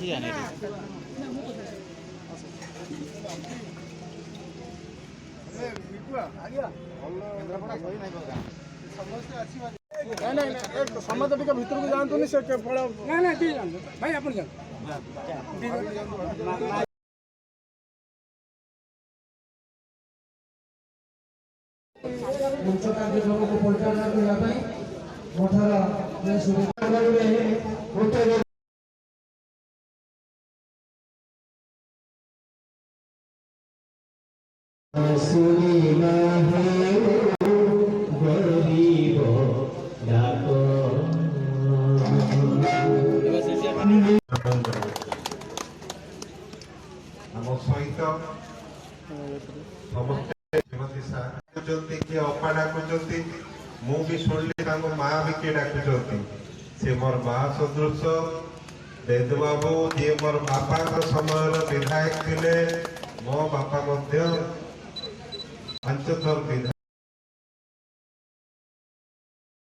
କିଛି ଜାଣିନି। ସମସ୍ତେ ଟିକେ ଭିତରକୁ ଯାଆନ୍ତୁନି ସେ କେବଳ ଭାଇ ଆପଣ ଯାଆନ୍ତୁ। ମୁଖ୍ୟ କାର୍ଯ୍ୟକ୍ରମକୁ ପରିଚାଳନା କରିବା ପାଇଁ ମଠର ସୁବିଧା ଆମ ସହିତ ସମସ୍ତେ କିଏ ଅପା ଡାକୁଛନ୍ତି। ମୁଁ ବି ଶୁଣିଲି ତାଙ୍କ ମା ବି କିଏ ଡାକୁଛନ୍ତି। ସେ ମୋର ମା ସଦୃଶ ବେଦୁ ବାବୁ ଯିଏ ମୋର ବାପାଙ୍କ ସମୟର ବିଧାୟକ ଥିଲେ। ମୋ ବାପା ମଧ୍ୟ 5 ଥର ବିଧାୟକ।